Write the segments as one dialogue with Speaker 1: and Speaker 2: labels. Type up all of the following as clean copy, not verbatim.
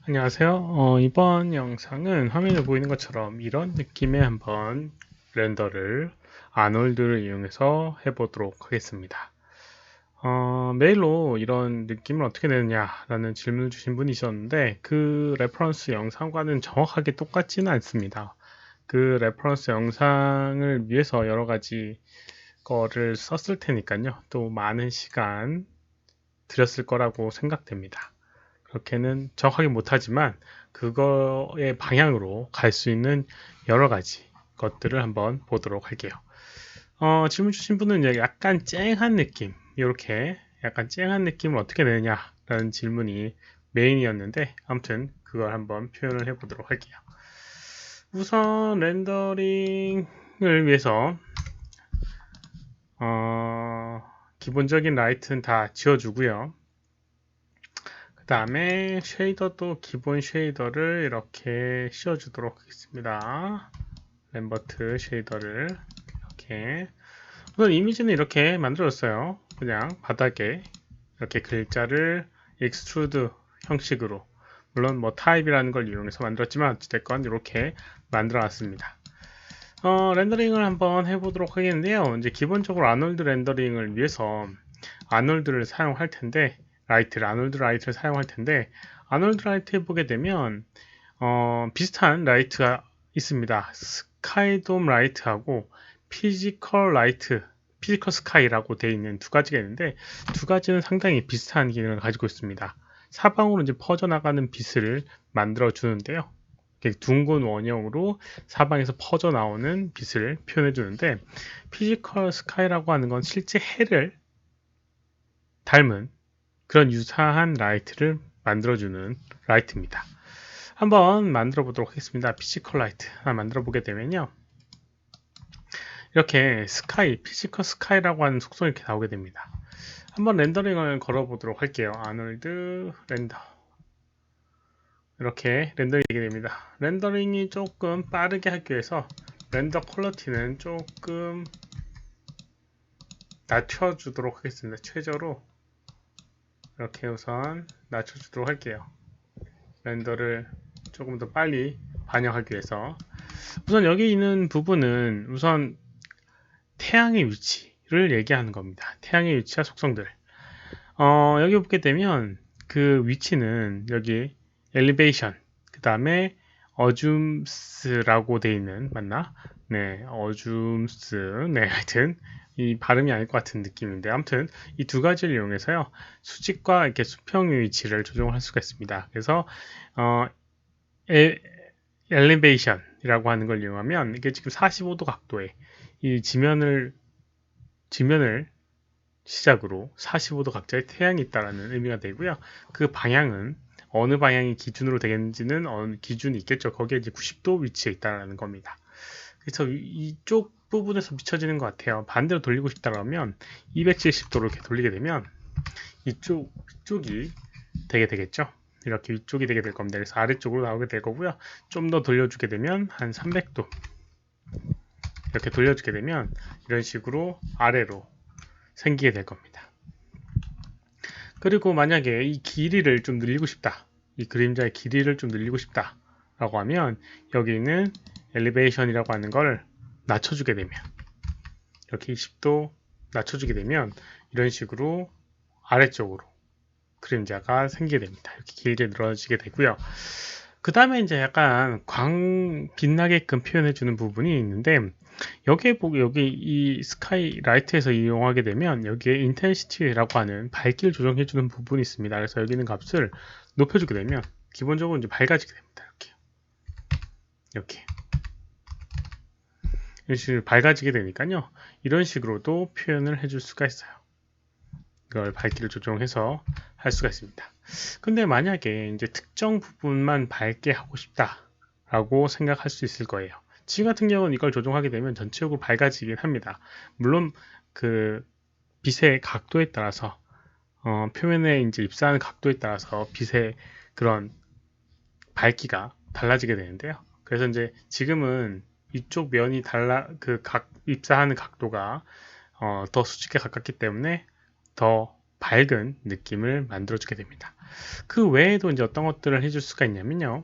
Speaker 1: 안녕하세요. 이번 영상은 화면에 보이는 것처럼 이런 느낌의 한번 렌더를 아놀드를 이용해서 해보도록 하겠습니다. 메일로 이런 느낌을 어떻게 내느냐라는 질문을 주신 분이 있었는데 그 레퍼런스 영상과는 정확하게 똑같지는 않습니다. 그 레퍼런스 영상을 위해서 여러 가지 거를 썼을 테니까요. 또 많은 시간 들였을 거라고 생각됩니다. 그렇게는 정확하게 못하지만 그거의 방향으로 갈 수 있는 여러 가지 것들을 한번 보도록 할게요. 질문 주신 분은 약간 쨍한 느낌, 이렇게 약간 쨍한 느낌을 어떻게 내느냐라는 질문이 메인이었는데 아무튼 그걸 한번 표현을 해보도록 할게요. 우선 렌더링을 위해서 기본적인 라이트는 다 지워주고요. 그 다음에 쉐이더도 기본 쉐이더를 이렇게 씌워주도록 하겠습니다. 램버트 쉐이더를 이렇게 우선 이미지는 이렇게 만들었어요. 그냥 바닥에 이렇게 글자를 익스트루드 형식으로 물론 뭐 타입이라는 걸 이용해서 만들었지만 어찌됐건 이렇게 만들어 놨습니다. 렌더링을 한번 해보도록 하겠는데요. 이제 기본적으로 아놀드 렌더링을 위해서 아놀드를 사용할 텐데 아놀드 라이트를 사용할 텐데 아놀드 라이트 해보게 되면 비슷한 라이트가 있습니다. 스카이돔 라이트하고 피지컬 스카이라고 되어 있는 두 가지가 있는데 두 가지는 상당히 비슷한 기능을 가지고 있습니다. 사방으로 이제 퍼져나가는 빛을 만들어 주는데요. 둥근 원형으로 사방에서 퍼져 나오는 빛을 표현해 주는데 피지컬 스카이라고 하는 건 실제 해를 닮은 그런 유사한 라이트를 만들어주는 라이트입니다. 한번 만들어 보도록 하겠습니다. 피지컬 라이트 하나 만들어 보게 되면요. 이렇게 피지컬 스카이라고 하는 속성이 이렇게 나오게 됩니다. 한번 렌더링을 걸어 보도록 할게요. 아놀드 렌더. 이렇게 렌더링이 되게 됩니다. 렌더링이 조금 빠르게 하기 위해서 렌더 퀄리티는 조금 낮춰주도록 하겠습니다. 최저로 이렇게 우선 낮춰주도록 할게요. 렌더를 조금 더 빨리 반영하기 위해서 우선 여기 있는 부분은 우선 태양의 위치를 얘기하는 겁니다. 태양의 위치와 속성들 여기 보게 되면 그 위치는 여기 엘리베이션 그 다음에 어줌스라고 되어 있는 맞나? 네, 어줌스 네, 하여튼 이 발음이 아닐 것 같은 느낌인데 아무튼 이 두 가지를 이용해서요 수직과 이렇게 수평의 위치를 조정할 수가 있습니다. 그래서 어, 엘리베이션이라고 하는 걸 이용하면 이게 지금 45도 각도에 이 지면을 시작으로 45도 각자의 태양이 있다는 의미가 되고요. 그 방향은 어느 방향이 기준으로 되겠는지는 어느 기준이 있겠죠. 거기에 이제 90도 위치에 있다는 겁니다. 그래서 이쪽 부분에서 비춰지는 것 같아요. 반대로 돌리고 싶다면 270도로 이렇게 돌리게 되면 이쪽이 되게 되겠죠. 이렇게 위쪽이 되게 될 겁니다. 그래서 아래쪽으로 나오게 될 거고요. 좀 더 돌려주게 되면 한 300도 이렇게 돌려주게 되면 이런 식으로 아래로 생기게 될 겁니다. 그리고 만약에 이 길이를 좀 늘리고 싶다. 이 그림자의 길이를 좀 늘리고 싶다. 라고 하면 여기 있는 엘리베이션이라고 하는 걸 낮춰주게 되면 이렇게 20도 낮춰주게 되면 이런 식으로 아래쪽으로 그림자가 생기게 됩니다. 이렇게 길게 늘어지게 되고요. 그 다음에 이제 약간 빛나게끔 표현해주는 부분이 있는데 여기 이 스카이 라이트에서 이용하게 되면 여기에 인텐시티라고 하는 밝기를 조정해주는 부분이 있습니다. 그래서 여기 있는 값을 높여주게 되면 기본적으로 이제 밝아지게 됩니다. 이렇게 이런 식으로 밝아지게 되니까요. 이런 식으로도 표현을 해줄 수가 있어요. 이걸 밝기를 조정해서 할 수가 있습니다. 근데 만약에 이제 특정 부분만 밝게 하고 싶다라고 생각할 수 있을 거예요. 지금 같은 경우는 이걸 조정하게 되면 전체적으로 밝아지긴 합니다. 물론 그 빛의 각도에 따라서 표면에 이제 입사하는 각도에 따라서 빛의 그런 밝기가 달라지게 되는데요. 그래서 이제 지금은 이쪽 면이 입사하는 각도가 더 수직에 가깝기 때문에 더 밝은 느낌을 만들어주게 됩니다. 그 외에도 이제 어떤 것들을 해줄 수가 있냐면요.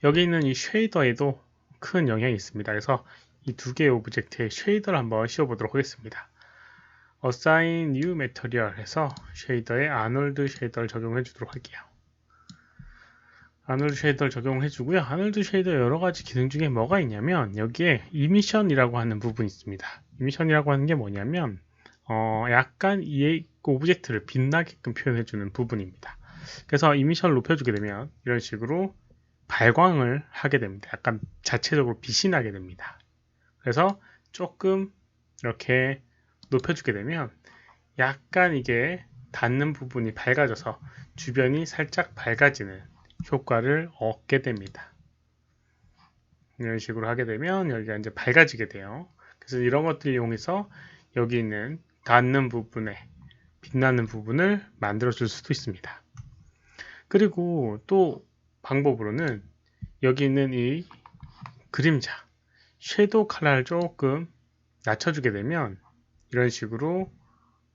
Speaker 1: 여기 있는 이 쉐이더에도 큰 영향이 있습니다. 그래서 이 두 개의 오브젝트에 쉐이더를 한번 씌워보도록 하겠습니다. Assign New Material 해서 쉐이더에 아놀드 쉐이더를 적용해 주도록 할게요. 아놀드 쉐이더를 적용해 주고요. 아놀드 쉐이더 여러 가지 기능 중에 뭐가 있냐면 여기에 이미션이라고 하는 부분이 있습니다. 이미션이라고 하는 게 뭐냐면 약간 이 오브젝트를 빛나게끔 표현해 주는 부분입니다. 그래서 이미션을 높여주게 되면 이런 식으로 발광을 하게 됩니다. 약간 자체적으로 빛이 나게 됩니다. 그래서 조금 이렇게 높여주게 되면 약간 이게 닿는 부분이 밝아져서 주변이 살짝 밝아지는 효과를 얻게 됩니다. 이런 식으로 하게 되면 여기가 이제 밝아지게 돼요. 그래서 이런 것들을 이용해서 여기 있는 닿는 부분에 빛나는 부분을 만들어 줄 수도 있습니다. 그리고 또 방법으로는 여기 있는 이 그림자 섀도우 컬러를 조금 낮춰주게 되면 이런 식으로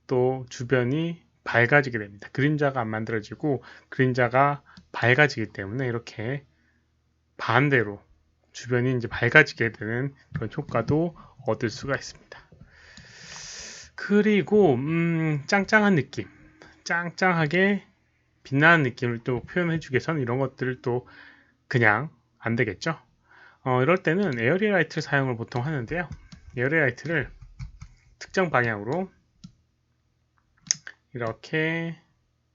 Speaker 1: 또 주변이 밝아지게 됩니다. 그림자가 안 만들어지고 그림자가 밝아지기 때문에 이렇게 반대로 주변이 이제 밝아지게 되는 그런 효과도 얻을 수가 있습니다. 그리고 짱짱한 느낌, 짱짱하게 빛나는 느낌을 또 표현해주기 위해서는 이런 것들을 또 그냥 안 되겠죠. 이럴 때는 에어리라이트를 사용을 보통 하는데요. 에어리라이트를 특정 방향으로 이렇게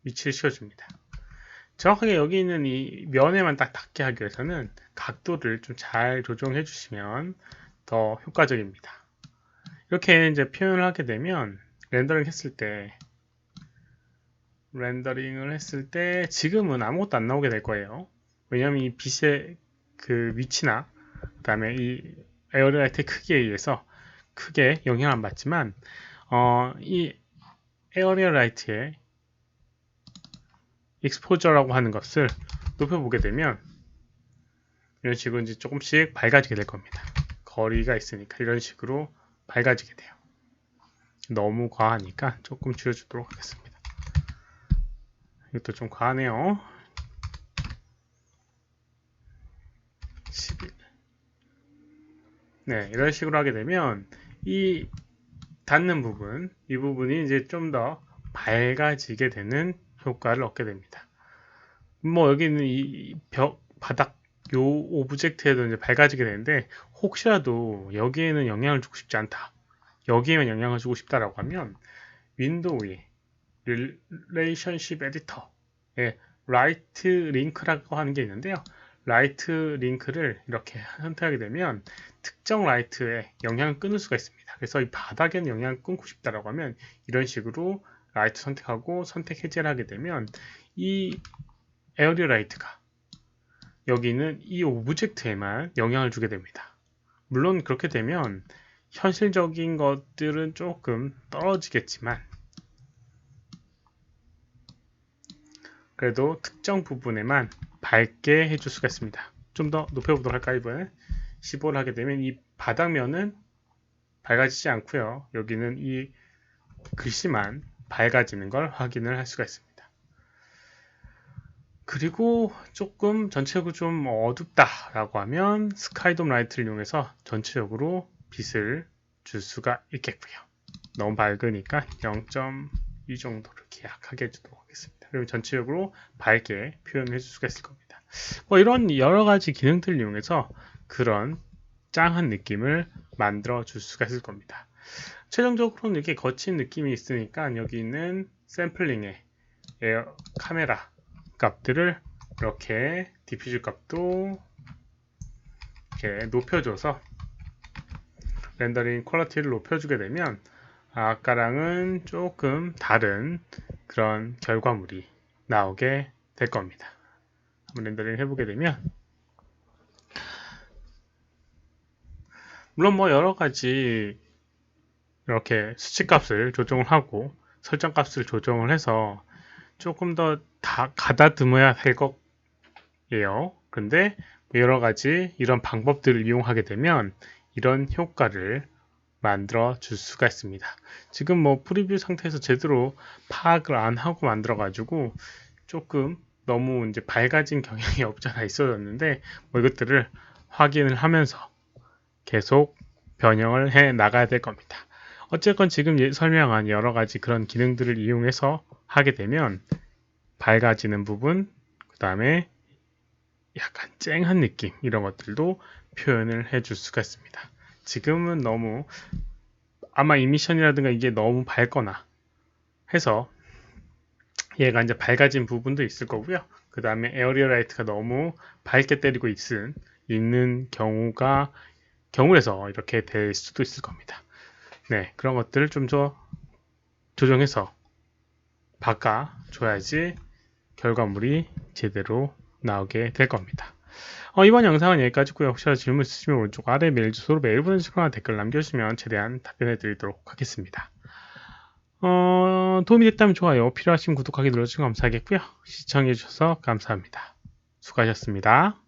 Speaker 1: 위치를 씌워줍니다. 정확하게 여기 있는 이 면에만 딱 닿게 하기 위해서는 각도를 좀 잘 조정해 주시면 더 효과적입니다. 이렇게 이제 표현을 하게 되면 렌더링을 했을 때 지금은 아무것도 안 나오게 될 거예요. 왜냐하면 이 빛의 그 위치나 그 다음에 이 에어리라이트의 크기에 의해서 크게 영향을 안 받지만 이 에어리라이트의 익스포저라고 하는 것을 높여보게 되면 이런 식으로 이제 조금씩 밝아지게 될 겁니다. 거리가 있으니까 이런 식으로 밝아지게 돼요. 너무 과하니까 조금 줄여주도록 하겠습니다. 이것도 좀 과하네요. 11. 네, 이런 식으로 하게 되면 이 닿는 부분, 이 부분이 이제 좀 더 밝아지게 되는 효과를 얻게 됩니다. 뭐 여기 있는 이 바닥 요 오브젝트에도 이제 밝아지게 되는데 혹시라도 여기에는 영향을 주고 싶지 않다. 여기에만 영향을 주고 싶다라고 하면 윈도우에 릴레이션십 에디터에 라이트 링크라고 하는 게 있는데요. 라이트 링크를 이렇게 선택하게 되면 특정 라이트에 영향을 끊을 수가 있습니다. 그래서 이 바닥에는 영향을 끊고 싶다라고 하면 이런 식으로 라이트 선택하고 선택 해제를 하게 되면 이 에어리 라이트가 여기 있는 이 오브젝트에만 영향을 주게 됩니다. 물론 그렇게 되면 현실적인 것들은 조금 떨어지겠지만 그래도 특정 부분에만 밝게 해줄 수가 있습니다. 좀 더 높여보도록 할까요? 이번에 15를 하게 되면 이 바닥면은 밝아지지 않고요. 여기는 이 글씨만 밝아지는 걸 확인을 할 수가 있습니다. 그리고 조금 전체적으로 좀 어둡다라고 하면 스카이돔 라이트를 이용해서 전체적으로 빛을 줄 수가 있겠고요. 너무 밝으니까 0.2 정도를 약하게 해주도록 하겠습니다. 그리고 전체적으로 밝게 표현해 줄 수가 있을 겁니다. 뭐 이런 여러 가지 기능들을 이용해서 그런 짱한 느낌을 만들어 줄 수가 있을 겁니다. 최종적으로는 이렇게 거친 느낌이 있으니까 여기 있는 샘플링의 카메라 값들을 이렇게 디퓨즈 값도 이렇게 높여줘서 렌더링 퀄리티를 높여주게 되면 아까랑은 조금 다른 그런 결과물이 나오게 될 겁니다. 한번 렌더링 해보게 되면 물론 뭐 여러가지 이렇게 수치값을 조정을 하고 설정값을 조정을 해서 조금 더 가다듬어야 할 거예요. 근데 여러가지 이런 방법들을 이용하게 되면 이런 효과를 만들어 줄 수가 있습니다. 지금 뭐 프리뷰 상태에서 제대로 파악을 안 하고 만들어 가지고 조금 너무 이제 밝아진 경향이 없지 않아 있어졌는데, 뭐 이것들을 확인을 하면서 계속 변형을 해 나가야 될 겁니다. 어쨌건 지금 설명한 여러 가지 그런 기능들을 이용해서 하게 되면 밝아지는 부분, 그 다음에 약간 쨍한 느낌, 이런 것들도 표현을 해줄 수가 있습니다. 지금은 너무 아마 이미션이라든가 이게 너무 밝거나 해서 얘가 이제 밝아진 부분도 있을 거고요. 그 다음에 에어리어 라이트가 너무 밝게 때리고 있는 경우에서 이렇게 될 수도 있을 겁니다. 네, 그런 것들을 좀 더 조정해서 바꿔줘야지 결과물이 제대로 나오게 될 겁니다. 이번 영상은 여기까지고요. 혹시라도 질문 있으시면 오른쪽 아래 메일 주소로 메일 보내주시거나 댓글 남겨주시면 최대한 답변해 드리도록 하겠습니다. 도움이 됐다면 좋아요, 필요하시면 구독하기 눌러주시면 감사하겠고요. 시청해주셔서 감사합니다. 수고하셨습니다.